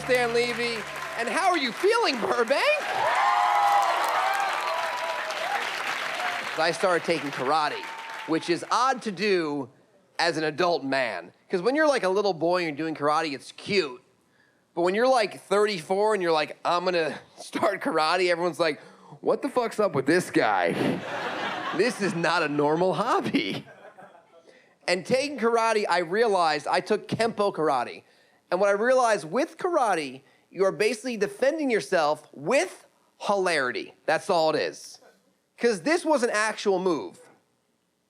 host, Dan Levy. And how are you feeling, Burbank? I started taking karate, which is odd to do as an adult man. Because when you're like a little boy and you're doing karate, it's cute. But when you're like 34 and you're like, I'm gonna start karate, everyone's like, what the fuck's up with this guy? This is not a normal hobby. And taking karate, I realized I took Kempo karate. And what I realized with karate, you are basically defending yourself with hilarity. That's all it is. Because this was an actual move.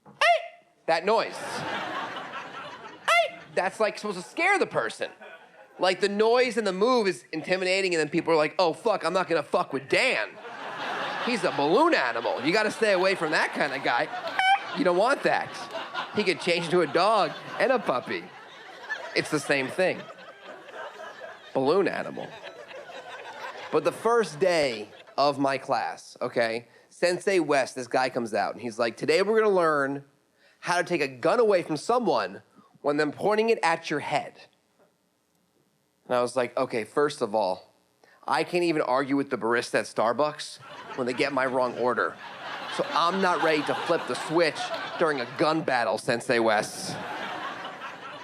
Hey! That noise. Hey! That's like supposed to scare the person. Like the noise and the move is intimidating, and then people are like, oh fuck, I'm not gonna fuck with Dan. He's a balloon animal. You gotta stay away from that kind of guy. You don't want that. He could change into a dog and a puppy. It's the same thing. Balloon animal. But the first day of my class, okay, Sensei West, this guy comes out, and he's like, today we're gonna learn how to take a gun away from someone when they're pointing it at your head. And I was like, okay, first of all, I can't even argue with the barista at Starbucks when they get my wrong order. So I'm not ready to flip the switch during a gun battle, Sensei West.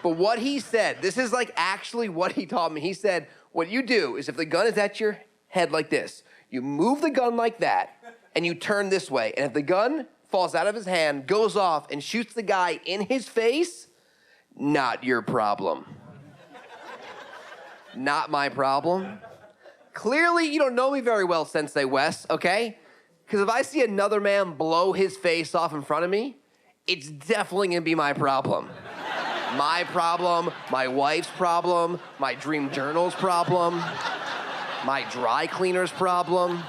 But what he said, this is like actually what he taught me. He said, what you do is if the gun is at your head like this, you move the gun like that, and you turn this way. And if the gun falls out of his hand, goes off, and shoots the guy in his face, not your problem. Not my problem. Clearly, you don't know me very well, Sensei West, okay? Because if I see another man blow his face off in front of me, it's definitely gonna be my problem. My problem, my wife's problem, my dream journal's problem, my dry cleaner's problem.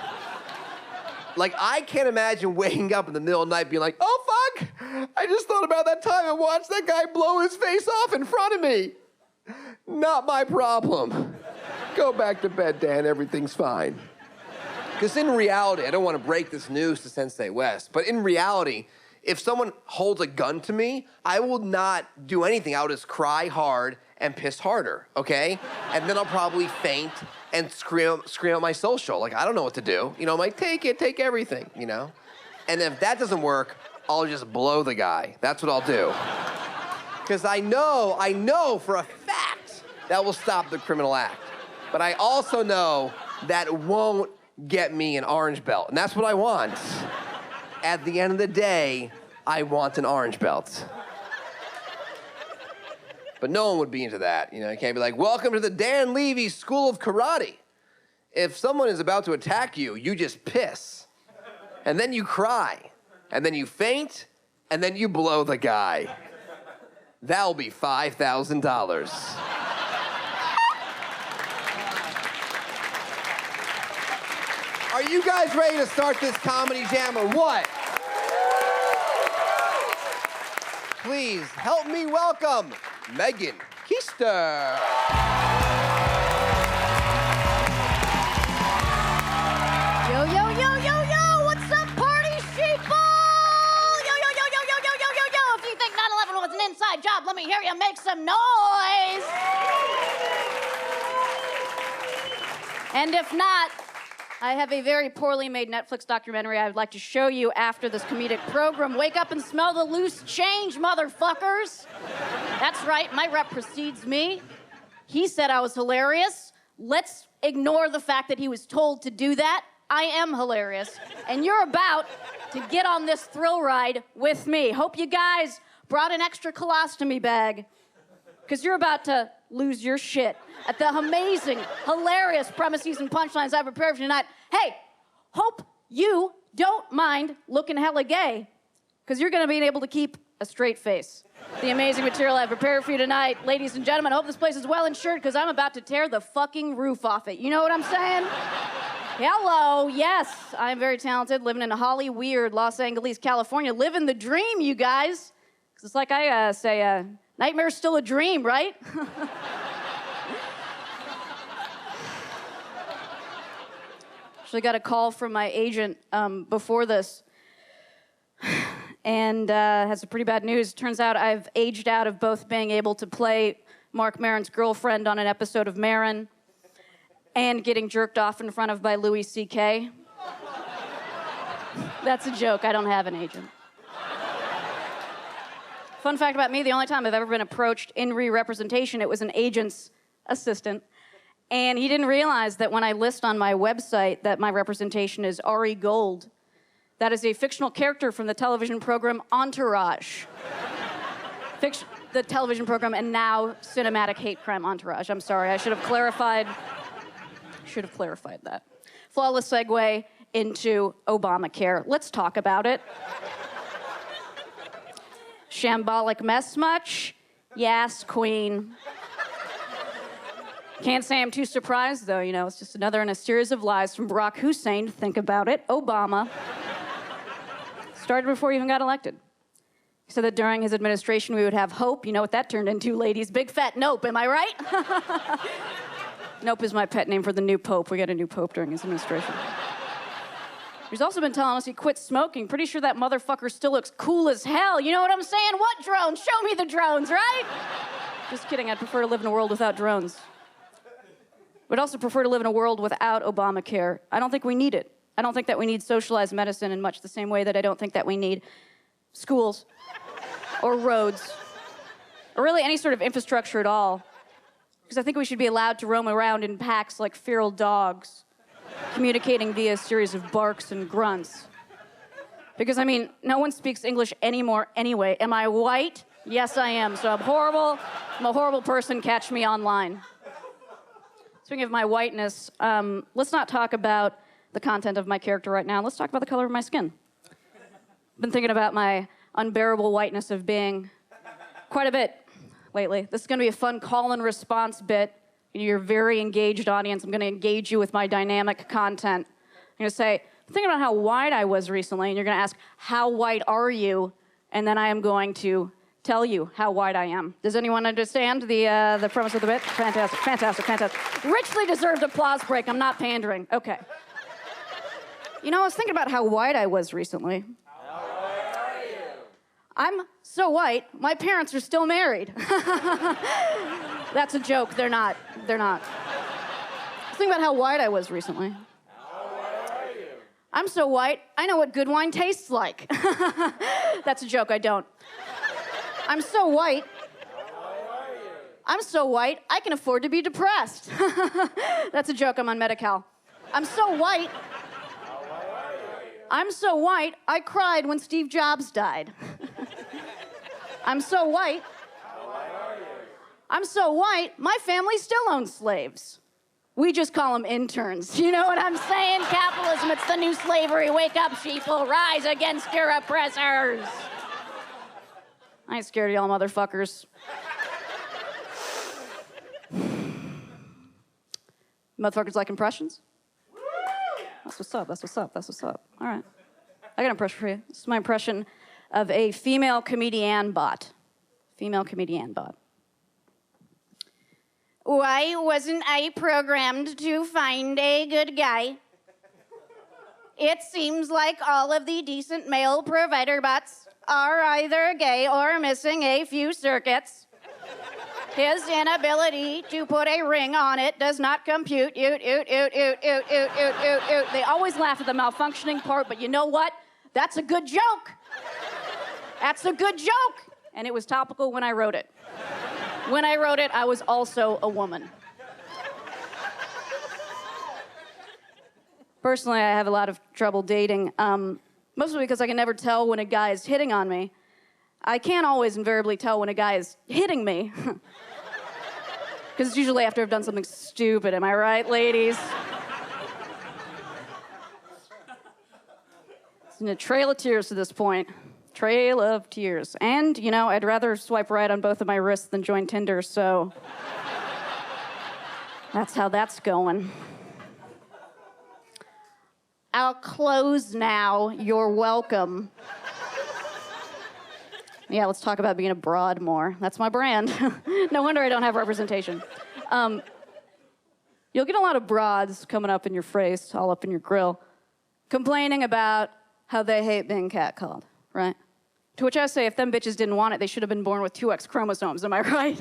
Like, I can't imagine waking up in the middle of the night being like, oh fuck, I just thought about that time I watched that guy blow his face off in front of me. Not my problem. Go back to bed, Dan, everything's fine. Because in reality, I don't want to break this news to Sensei West, but in reality, if someone holds a gun to me, I will not do anything. I'll just cry hard and piss harder, okay? And then I'll probably faint and scream at my social. Like, I don't know what to do. You know, I'm like, take it, take everything, you know? And if that doesn't work, I'll just blow the guy. That's what I'll do. Because I know for a fact that will stop the criminal act. But I also know that won't get me an orange belt. And that's what I want. At the end of the day, I want an orange belt. But no one would be into that. You know, you can't be like, welcome to the Dan Levy School of Karate. If someone is about to attack you, you just piss. And then you cry. And then you faint. And then you blow the guy. That'll be $5,000. Are you guys ready to start this comedy jam or what? Please help me welcome Megan Koester. Yo, yo, yo, yo, yo, what's up, party sheeple? Yo, yo, yo, yo, yo, yo, yo, yo, yo. If you think 9/11 was an inside job, let me hear you make some noise. And if not, I have a very poorly made Netflix documentary I would like to show you after this comedic program. Wake up and smell the loose change, motherfuckers. That's right, my rep precedes me. He said I was hilarious. Let's ignore the fact that he was told to do that. I am hilarious. And you're about to get on this thrill ride with me. Hope you guys brought an extra colostomy bag, because you're about to lose your shit at the amazing, hilarious premises and punchlines I prepared for you tonight. Hey, hope you don't mind looking hella gay, because you're gonna be able to keep a straight face. The amazing material I prepared for you tonight. Ladies and gentlemen, I hope this place is well insured, because I'm about to tear the fucking roof off it. You know what I'm saying? Hello, yes, I'm very talented, living in Holly Weird, Los Angeles, California. Living the dream, you guys. Because it's like I say, nightmare's still a dream, right? Actually got a call from my agent before this, and has some pretty bad news. Turns out I've aged out of both being able to play Mark Maron's girlfriend on an episode of Maron and getting jerked off in front of by Louis C.K. That's a joke. I don't have an agent. Fun fact about me, the only time I've ever been approached in re-representation, it was an agent's assistant. And he didn't realize that when I list on my website that my representation is Ari Gold, that is a fictional character from the television program Entourage. The television program and now cinematic hate crime Entourage. I'm sorry, I should have clarified that. Flawless segue into Obamacare. Let's talk about it. Shambolic mess much? Yes, queen. Can't say I'm too surprised, though. You know, it's just another in a series of lies from Barack Hussein. Think about it. Obama. Started before he even got elected. He said that during his administration we would have hope. You know what that turned into, ladies? Big fat nope, am I right? Nope is my pet name for the new pope. We got a new pope during his administration. He's also been telling us he quit smoking. Pretty sure that motherfucker still looks cool as hell. You know what I'm saying? What drones? Show me the drones, right? Just kidding, I'd prefer to live in a world without drones. But I'd also prefer to live in a world without Obamacare. I don't think we need it. I don't think that we need socialized medicine in much the same way that I don't think that we need schools or roads or really any sort of infrastructure at all. Because I think we should be allowed to roam around in packs like feral dogs, communicating via a series of barks and grunts. Because, I mean, no one speaks English anymore anyway. Am I white? Yes, I am. So I'm horrible. I'm a horrible person. Catch me online. Speaking of my whiteness, let's not talk about the content of my character right now. Let's talk about the color of my skin. I've been thinking about my unbearable whiteness of being quite a bit lately. This is going to be a fun call and response bit. You're a very engaged audience. I'm going to engage you with my dynamic content. I'm going to say, think about how white I was recently, and you're going to ask, how white are you? And then I am going to tell you how white I am. Does anyone understand the premise of the bit? Fantastic, fantastic, fantastic. Richly deserved applause break. I'm not pandering. Okay. You know, I was thinking about how white I was recently. How white are you? I'm so white, my parents are still married. That's a joke. They're not. They're not. I was thinking about how white I was recently. How white are you? I'm so white, I know what good wine tastes like. That's a joke. I don't. I'm so white. How white are you? I'm so white, I can afford to be depressed. That's a joke. I'm on Medi-Cal. I'm so white. I'm so white, I cried when Steve Jobs died. I'm so white. How white are you? I'm so white, my family still owns slaves. We just call them interns. You know what I'm saying? Capitalism, it's the new slavery. Wake up, sheeple, rise against your oppressors. I ain't scared of y'all motherfuckers. Motherfuckers like impressions? That's what's up, that's what's up, that's what's up. All right. I got an impression for you. This is my impression of a female comedian bot. Female comedian bot. Why wasn't I programmed to find a good guy? It seems like all of the decent male provider bots are either gay or missing a few circuits. His inability to put a ring on it does not compute. They always laugh at the malfunctioning part, but you know what? That's a good joke. That's a good joke. And it was topical when I wrote it. When I wrote it, I was also a woman. Personally, I have a lot of trouble dating, mostly because I can never tell when a guy is hitting on me. I can't always invariably tell when a guy is hitting me. Because it's usually after I've done something stupid, am I right, ladies? It's in a trail of tears to this point. Trail of tears. And, you know, I'd rather swipe right on both of my wrists than join Tinder, so that's how that's going. I'll close now. You're welcome. Yeah, let's talk about being a broad more. That's my brand. No wonder I don't have representation. You'll get a lot of broads coming up in your face, all up in your grill, complaining about how they hate being catcalled, right? To which I say, if them bitches didn't want it, they should have been born with 2X chromosomes, am I right?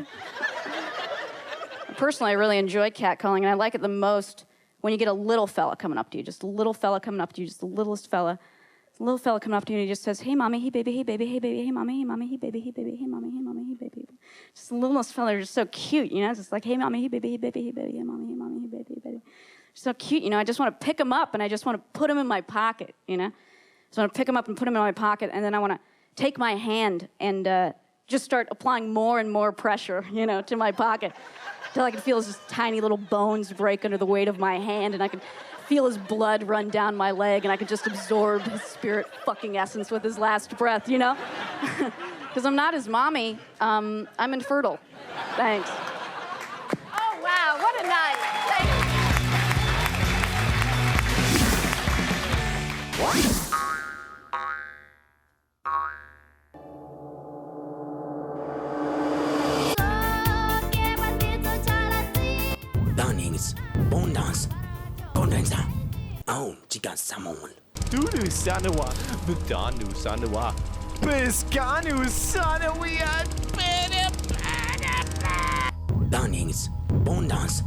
Personally, I really enjoy catcalling, and I like it the most when you get a little fella coming up to you, just a little fella coming up to you, just the littlest fella. A little fella coming up to you and he just says, hey, mommy, hey, baby, hey, baby, hey, baby, hey, mommy, hey, mommy, hey, baby, hey, baby, hey, mommy, hey, mommy, hey, baby. Just the littlest fella, just so cute, you know? Just like, hey, mommy, hey, baby, hey, baby, hey, baby, hey, mommy, hey, mommy, hey, baby, hey, baby. So cute, you know? I just want to pick him up and I just want to put him in my pocket, you know? So I want to pick him up and put him in my pocket and then I want to take my hand and just start applying more and more pressure, you know, to my pocket until I can feel his tiny little bones break under the weight of my hand and I can feel his blood run down my leg and I could just absorb his spirit fucking essence with his last breath, you know? Because I'm not his mommy, I'm infertile. Thanks. Oh, wow, what a night. Thanks. Dunnings, bondans, condensa. Oh, chicken salmon. Dulu sanawa, bedanu sanawa, Biscanu sanawia, Dunnings, bondans,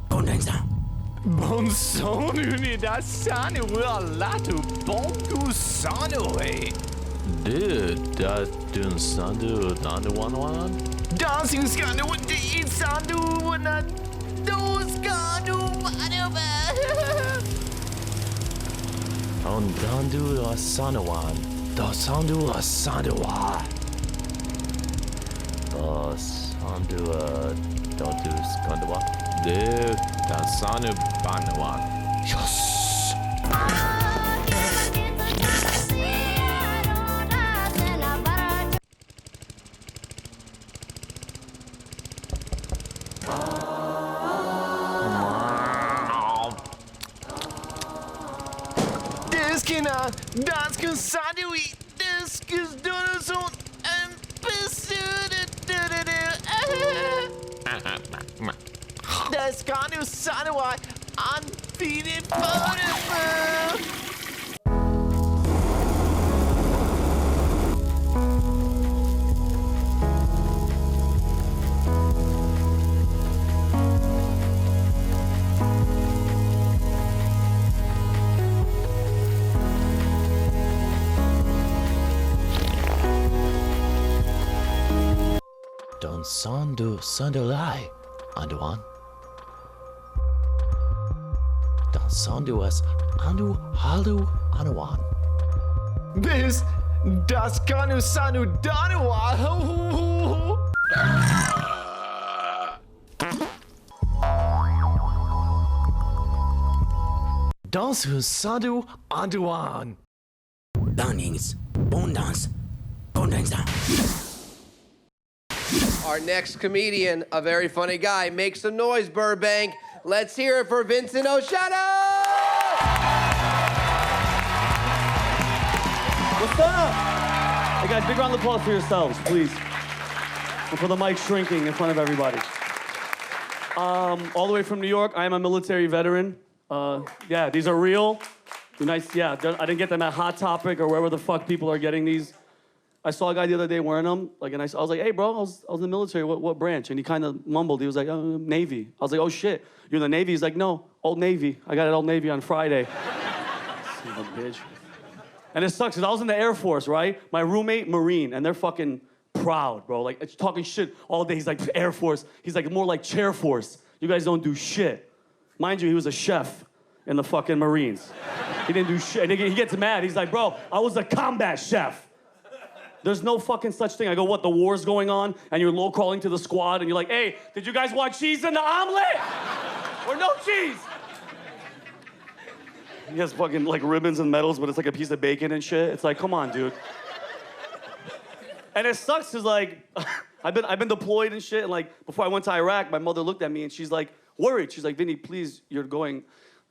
condensa. Bonsonu ni da sanu latu bongu sanoe. Da dun sandu danduanwan? Dancing scanu di sandu wana dos scanu whatever. On dandu asanawan, da sandu asanawa. Da sandu dandu skandawa. De da sanu banawan. Yes. Das kan sandwich, das kan donuts en das kan du sandwich aan feeding forever. Don sandulai, anduan. Don sanduas andu halu anuan. Bis das kanu sandu danua. Don sandu anduan. Dunnings, bondans, condensa. Our next comedian, a very funny guy, make some noise, Burbank. Let's hear it for Vincent Oshana! What's up? Hey guys, big round of applause for yourselves, please. And for the mic shrinking in front of everybody. All the way from New York, I am a military veteran. Yeah, these are real. Nice, yeah, I didn't get them at Hot Topic or wherever the fuck people are getting these. I saw a guy the other day wearing them, like, and I was like, hey, bro, I was in the military, what branch? And he kind of mumbled, he was like, Navy. I was like, oh, shit, you're in the Navy? He's like, no, Old Navy. I got it Old Navy on Friday. Son of a bitch. And it sucks, because I was in the Air Force, right? My roommate, Marine, and they're fucking proud, bro. Like, it's talking shit all day. He's like, Air Force. He's like, more like Chair Force. You guys don't do shit. Mind you, he was a chef in the fucking Marines. He didn't do shit. And he gets mad. He's like, bro, I was a combat chef. There's no fucking such thing. I go, what, the war's going on? And you're low-calling to the squad, and you're like, hey, did you guys want cheese in the omelet? Or no cheese? He has fucking, like, ribbons and medals, but it's like a piece of bacon and shit. It's like, come on, dude. And it sucks, because, like, I've been deployed and shit, and, like, before I went to Iraq, my mother looked at me, and she's, like, worried. She's like, Vinny, please, you're going,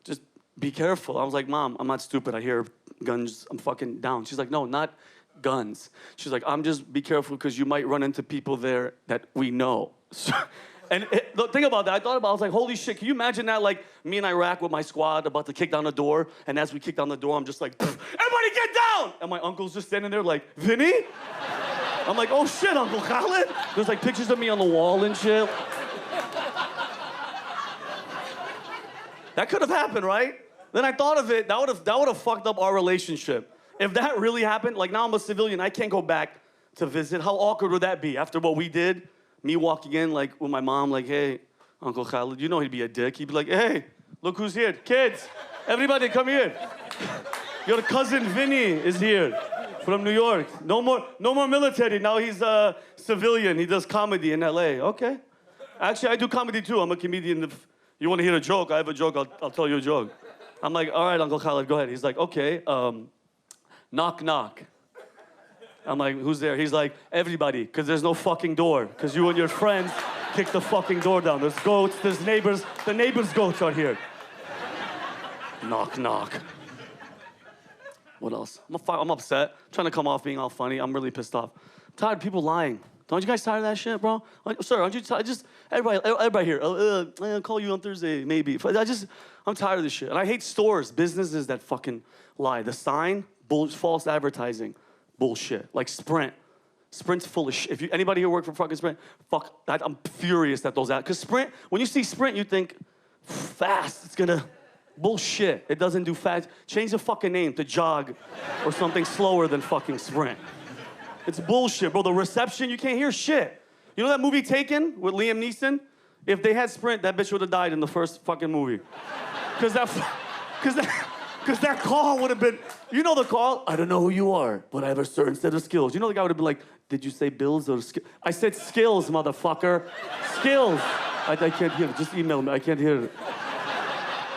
just be careful. I was like, Mom, I'm not stupid. I hear guns. I'm fucking down. She's like, no, not guns. She's like, I'm just be careful because you might run into people there that we know. So, and the thing about that, I was like, holy shit, can you imagine that? Like, me in Iraq with my squad about to kick down the door, and as we kick down the door, I'm just like, everybody get down! And my uncle's just standing there like, Vinny? I'm like, oh shit, Uncle Khaled? There's like pictures of me on the wall and shit. That could have happened, right? Then I thought of it, that would have fucked up our relationship. If that really happened, like now I'm a civilian, I can't go back to visit. How awkward would that be after what we did? Me walking in like with my mom, like, hey, Uncle Khaled, you know he'd be a dick. He'd be like, hey, look who's here. Kids, everybody come here. Your cousin Vinny is here from New York. No more military. Now he's a civilian. He does comedy in LA. Okay. Actually, I do comedy too. I'm a comedian. If you want to hear a joke, I have a joke. I'll tell you a joke. I'm like, all right, Uncle Khaled, go ahead. He's like, okay, knock, knock. I'm like, who's there? He's like, everybody, because there's no fucking door. Because you and your friends kicked the fucking door down. There's goats, there's neighbors. The neighbors' goats are here. Knock, knock. What else? I'm upset. I'm trying to come off being all funny. I'm really pissed off. I'm tired of people lying. Aren't you guys tired of that shit, bro? Sir, aren't you tired? Just, everybody here. I'll call you on Thursday, maybe. I'm tired of this shit. And I hate stores, businesses that fucking lie. The sign, false advertising, bullshit. Like Sprint. Sprint's full of shit. If anybody here work for fucking Sprint, I'm furious at those ads. Because Sprint, when you see Sprint, you think, fast, it's gonna, bullshit. It doesn't do fast. Change the fucking name to Jog or something slower than fucking Sprint. It's bullshit, bro. The reception, you can't hear shit. You know that movie Taken with Liam Neeson? If they had Sprint, that bitch would have died in the first fucking movie. Because that call would have been, you know the call? I don't know who you are, but I have a certain set of skills. You know the guy would have been like, did you say bills or skills? I said skills, motherfucker. Skills. I can't hear it. Just email me. I can't hear it.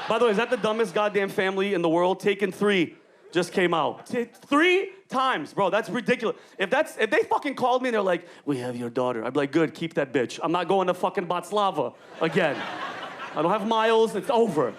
By the way, is that the dumbest goddamn family in the world? Taken 3 just came out. 3 times, bro. That's ridiculous. If they fucking called me and they're like, we have your daughter, I'd be like, good, keep that bitch. I'm not going to fucking Bratislava again. I don't have miles. It's over.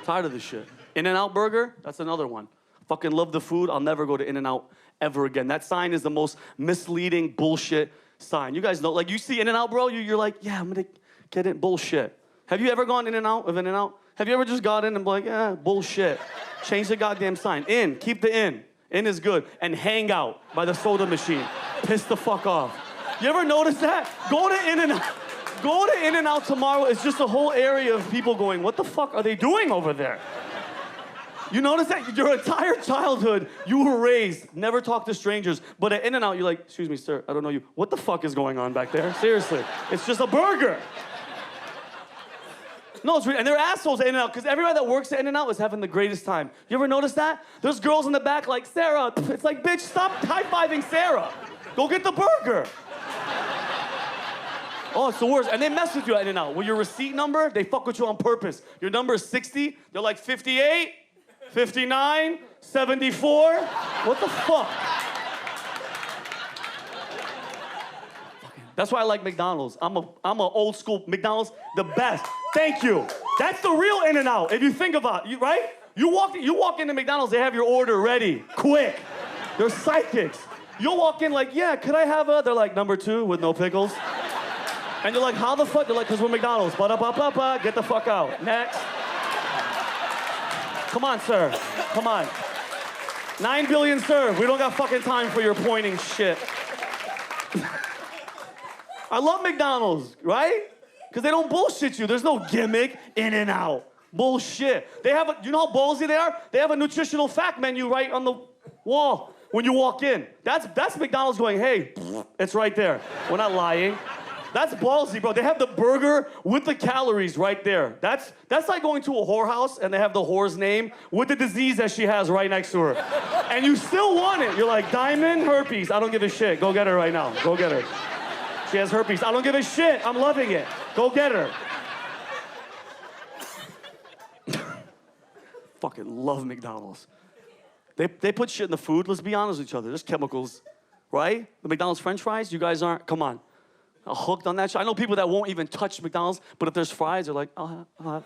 Tired of this shit. In-N-Out Burger, that's another one. Fucking love the food. I'll never go to In-N-Out ever again. That sign is the most misleading bullshit sign. You guys know, like you see In-N-Out, bro, you're like, yeah, I'm gonna get it. Bullshit. Have you ever gone In-N-Out of In-N-Out? Have you ever just got in and be like, yeah, bullshit. Change the goddamn sign. In, keep the in. In is good. And hang out by the soda machine. Piss the fuck off. You ever notice that? Go to In-N-Out. Go to In-N-Out tomorrow. It's just a whole area of people going, what the fuck are they doing over there? You notice that? Your entire childhood, you were raised, never talk to strangers. But at In-N-Out, you're like, excuse me, sir, I don't know you. What the fuck is going on back there? Seriously. It's just a burger. No, it's real. And they're assholes at In-N-Out because everybody that works at In-N-Out is having the greatest time. You ever notice that? There's girls in the back like, Sarah. It's like, bitch, stop high-fiving Sarah. Go get the burger. Oh, it's the worst. And they mess with you at In-N-Out. With your receipt number, they fuck with you on purpose. Your number is 60. They're like 58, 59, 74. What the fuck? That's why I like McDonald's. I'm a old school McDonald's, the best. Thank you. That's the real In-N-Out. If you think about it, right? You walk into McDonald's, they have your order ready, quick. They're psychics. You'll walk in like, yeah, could I have a? They're like, number 2 with no pickles. And you're like, how the fuck? They're like, because we're McDonald's. Ba-da-ba-ba-ba, get the fuck out. Next. Come on, sir. Come on. 9 billion served. We don't got fucking time for your pointing shit. I love McDonald's, right? Because they don't bullshit you. There's no gimmick. In-N-Out. Bullshit. They have you know how ballsy they are? They have a nutritional fact menu right on the wall when you walk in. That's McDonald's going, hey, it's right there. We're not lying. That's ballsy, bro. They have the burger with the calories right there. That's like going to a whorehouse and they have the whore's name with the disease that she has right next to her. And you still want it. You're like, diamond herpes. I don't give a shit. Go get her right now. Go get her. She has herpes. I don't give a shit. I'm loving it. Go get her. Fucking love McDonald's. They put shit in the food. Let's be honest with each other. There's chemicals, right? The McDonald's French fries, you guys aren't, come on. Hooked on that shit. I know people that won't even touch McDonald's, but if there's fries, they're like, I'll have.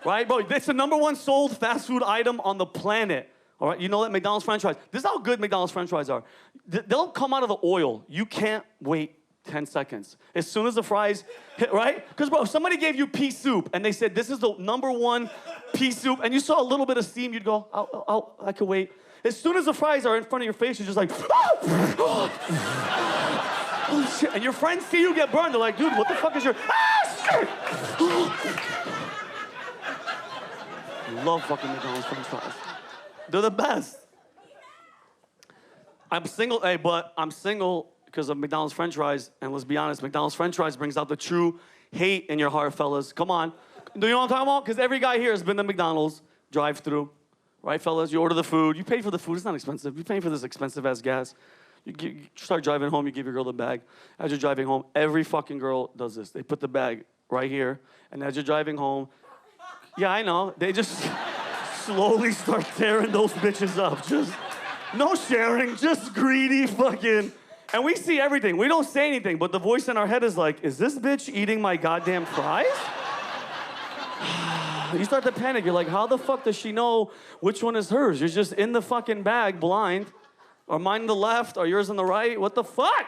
Right, bro? It's the #1 sold fast food item on the planet. All right, you know that McDonald's French fries. This is how good McDonald's French fries are. They'll come out of the oil. You can't wait 10 seconds. As soon as the fries hit, right? Because, bro, if somebody gave you pea soup and they said, this is the #1 pea soup, and you saw a little bit of steam, you'd go, I could wait. As soon as the fries are in front of your face, you're just like, oh shit. And your friends see you get burned. They're like, dude, what the fuck is your, shit! Love fucking McDonald's French fries. They're the best. I'm single, hey, but I'm single because of McDonald's French fries. And let's be honest, McDonald's French fries brings out the true hate in your heart, fellas. Come on. Do you know what I'm talking about? Because every guy here has been to McDonald's drive-through. Right, fellas? You order the food. You pay for the food. It's not expensive. You're paying for this expensive-ass gas. You start driving home. You give your girl the bag. As you're driving home, every fucking girl does this. They put the bag right here. And as you're driving home, yeah, I know. They just slowly start tearing those bitches up. Just no sharing. Just greedy fucking. And we see everything. We don't say anything. But the voice in our head is like, is this bitch eating my goddamn fries? You start to panic. You're like, how the fuck does she know which one is hers? You're just in the fucking bag, blind. Or mine on the left, or yours on the right. What the fuck?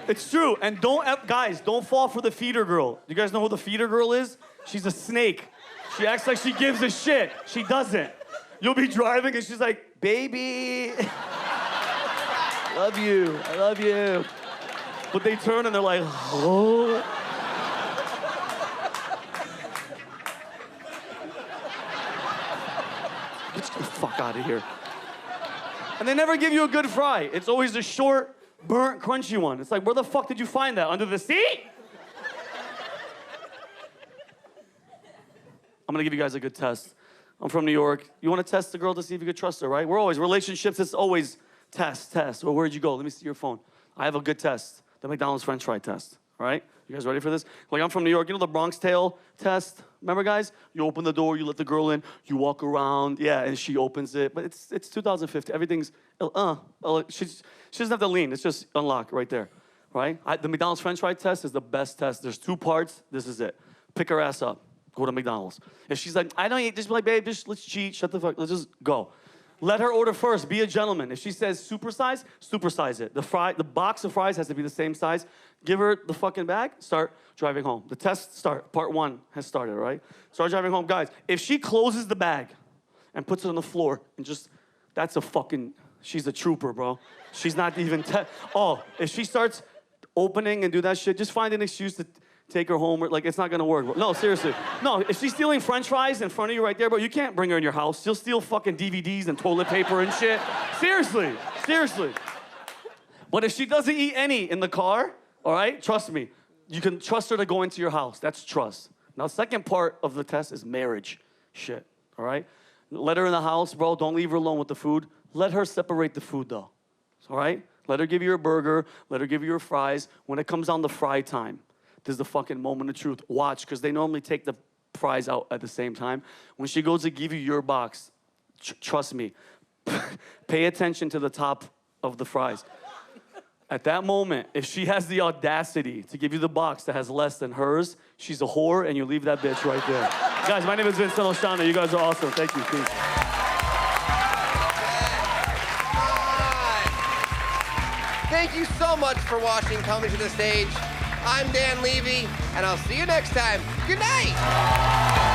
It's true. And guys, don't fall for the feeder girl. You guys know who the feeder girl is? She's a snake. She acts like she gives a shit. She doesn't. You'll be driving and she's like, baby. Love you. I love you. But they turn and they're like, oh. Get the fuck out of here. And they never give you a good fry. It's always a short, burnt, crunchy one. It's like, where the fuck did you find that? Under the seat? I'm gonna give you guys a good test. I'm from New York. You wanna test the girl to see if you could trust her, right? We're always, relationships, it's always test. Well, where'd you go? Let me see your phone. I have a good test. The McDonald's French fry test, all right? You guys ready for this? Like, I'm from New York. You know the Bronx Tale test? Remember, guys? You open the door, you let the girl in, you walk around, yeah, and she opens it. But it's 2050. Everything's, she doesn't have to lean. It's just unlock right there, right? The McDonald's French fry test is the best test. There's 2 parts. This is it. Pick her ass up. Go to McDonald's. If she's like, I don't eat, just be like, babe, just let's cheat. Shut the fuck. Let's just go. Let her order first. Be a gentleman. If she says supersize it. The box of fries has to be the same size. Give her the fucking bag. Start driving home. The test part 1 has started, right? Start driving home. Guys, if she closes the bag and puts it on the floor and just, she's a trooper, bro. She's not even, if she starts opening and do that shit, just find an excuse to take her home. Like, it's not gonna work. Bro. No, seriously. No, if she's stealing French fries in front of you right there, bro, you can't bring her in your house. She'll steal fucking DVDs and toilet paper and shit. Seriously. But if she doesn't eat any in the car, all right, trust me, you can trust her to go into your house. That's trust. Now, second part of the test is marriage shit, all right? Let her in the house, bro. Don't leave her alone with the food. Let her separate the food, though, all right? Let her give you your burger. Let her give you your fries. When it comes down to fry time, this is the fucking moment of truth. Watch, because they normally take the fries out at the same time. When she goes to give you your box, trust me, pay attention to the top of the fries. At that moment, if she has the audacity to give you the box that has less than hers, she's a whore, and you leave that bitch right there. Guys, my name is Vincent Oshana. You guys are awesome. Thank you. Peace. Thank you so much for watching Coming to the Stage. I'm Dan Levy, and I'll see you next time. Good night.